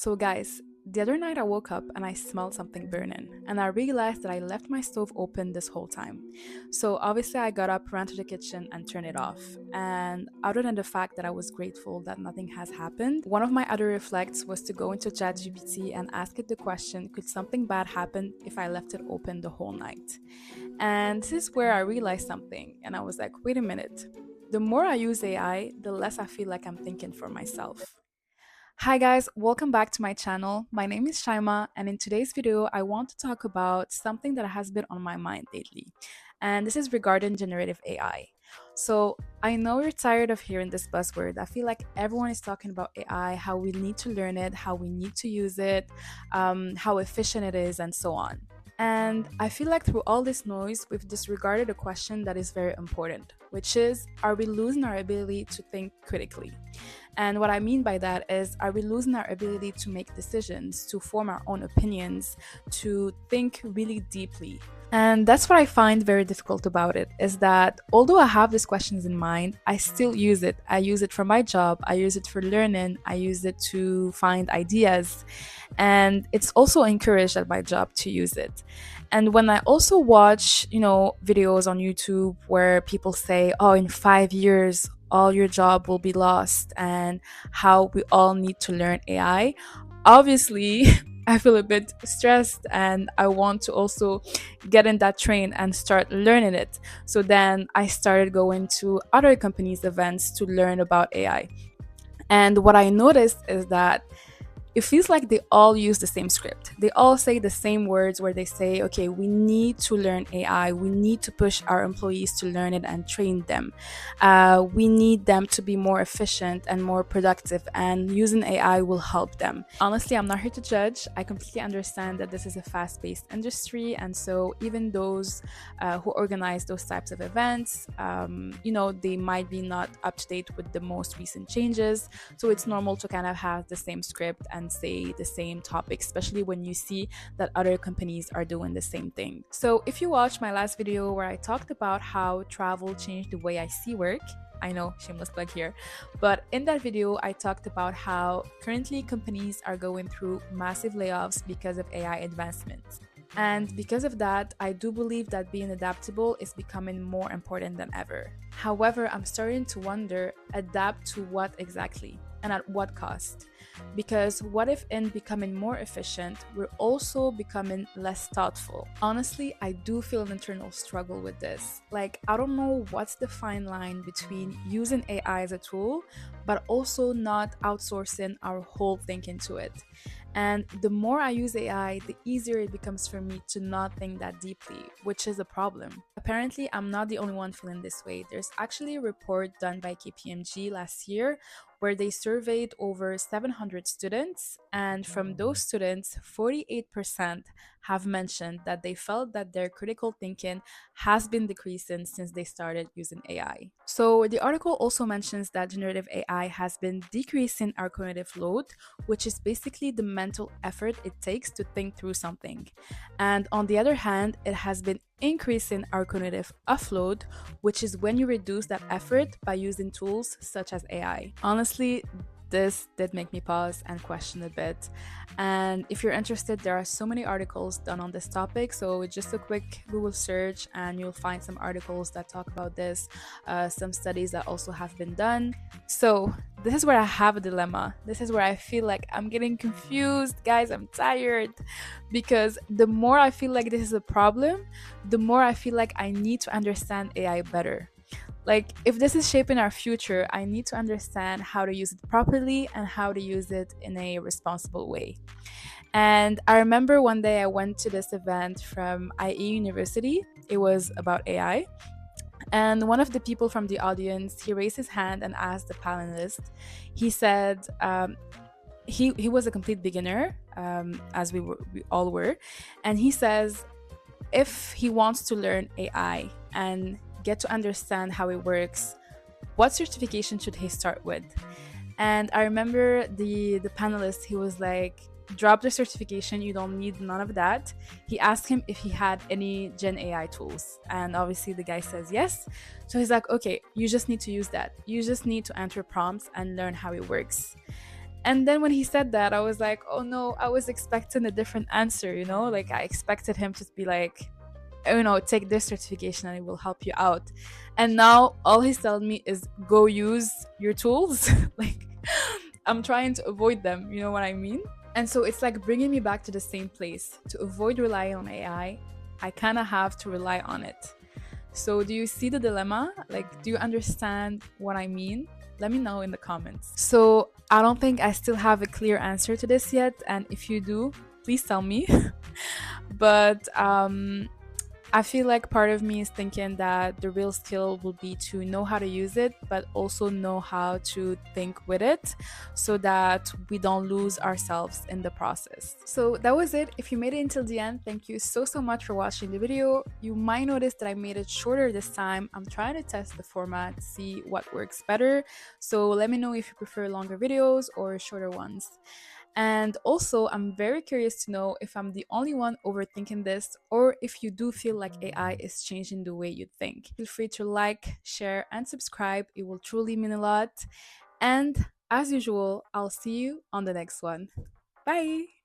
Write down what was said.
So, guys, the other night I woke up and I smelled something burning, and I realized that I left my stove open this whole time. So, obviously, I got up, ran to the kitchen, and turned it off. And other than the fact that I was grateful that nothing has happened, one of my other reflects was to go into ChatGPT and ask it the question, could something bad happen if I left it open the whole night? And this is where I realized something, and I was like, wait a minute. The more I use AI, the less I feel like I'm thinking for myself. Hi guys, welcome back to my channel. My name is Shaima, and in today's video, I want to talk about something that has been on my mind lately. And this is regarding generative AI. So, I know you're tired of hearing this buzzword. I feel like everyone is talking about AI, how we need to learn it, how we need to use it, how efficient it is, and so on. And I feel like through all this noise, we've disregarded a question that is very important, which is, are we losing our ability to think critically? And what I mean by that is, are we losing our ability to make decisions, to form our own opinions, to think really deeply? And that's what I find very difficult about it is that although I have these questions in mind, I still use it. I use it for my job, I use it for learning, I use it to find ideas. And it's also encouraged at my job to use it. And when I also watch, videos on YouTube where people say, oh, in 5 years, all your job will be lost, and how we all need to learn AI, obviously, I feel a bit stressed and I want to also get in that train and start learning it. So then I started going to other companies' events to learn about AI. And what I noticed is that it feels like they all use the same script. They all say the same words where they say, okay, we need to learn AI. We need to push our employees to learn it and train them. We need them to be more efficient and more productive, and using AI will help them. Honestly, I'm not here to judge. I completely understand that this is a fast paced industry. And so, even those who organize those types of events, they might be not up to date with the most recent changes. So it's normal to kind of have the same script and say the same topic, especially when you see that other companies are doing the same thing. So if you watched my last video where I talked about how travel changed the way I see work, I know, shameless plug here, but in that video, I talked about how currently companies are going through massive layoffs because of AI advancements. And because of that, I do believe that being adaptable is becoming more important than ever. However, I'm starting to wonder, adapt to what exactly and at what cost? Because what if in becoming more efficient, we're also becoming less thoughtful? Honestly, I do feel an internal struggle with this. Like, I don't know what's the fine line between using AI as a tool, but also not outsourcing our whole thinking to it. And the more I use AI, the easier it becomes for me to not think that deeply, which is a problem. Apparently, I'm not the only one feeling this way. There's actually a report done by KPMG last year where they surveyed over 700 students, and from those students, 48% have mentioned that they felt that their critical thinking has been decreasing since they started using AI. So the article also mentions that generative AI has been decreasing our cognitive load, which is basically the mental effort it takes to think through something. And on the other hand, it has been increasing our cognitive offload, which is when you reduce that effort by using tools such as AI. Honestly, this did make me pause and question a bit. And if you're interested, there are so many articles done on this topic. So just a quick Google search and you'll find some articles that talk about this, some studies that also have been done. So this is where I have a dilemma. This is where I feel like I'm getting confused. Guys, I'm tired because the more I feel like this is a problem, the more I feel like I need to understand AI better. Like, if this is shaping our future, I need to understand how to use it properly and how to use it in a responsible way. And I remember one day I went to this event from IE University. It was about AI. And one of the people from the audience, he raised his hand and asked the panelist. He said, he was a complete beginner, as we all were, and he says if he wants to learn AI and get to understand how it works, what certification should he start with? And I remember the panelist, he was like, drop the certification, you don't need none of that. He asked him if he had any Gen AI tools. And obviously the guy says yes. So he's like, okay, you just need to use that. You just need to enter prompts and learn how it works. And then when he said that, I was like, oh no, I was expecting a different answer, you know? Like I expected him to be like, you know, take this certification and it will help you out. And now all he's telling me is go use your tools. Like I'm trying to avoid them, you know what I mean? And so it's like bringing me back to the same place. To avoid relying on I kind of have to rely on it. So, do you see the dilemma? Like, do you understand what I mean? Let me know in the comments. So, I don't think I still have a clear answer to this yet. And if you do, please tell me. But I feel like part of me is thinking that the real skill will be to know how to use it, but also know how to think with it so that we don't lose ourselves in the process. So that was it. If you made it until the end, thank you so, so much for watching the video. You might notice that I made it shorter this time. I'm trying to test the format, see what works better. So let me know if you prefer longer videos or shorter ones. And also, I'm very curious to know if I'm the only one overthinking this or if you do feel like AI is changing the way you think. Feel free to like, share, and subscribe. It will truly mean a lot. And as usual, I'll see you on the next one. Bye!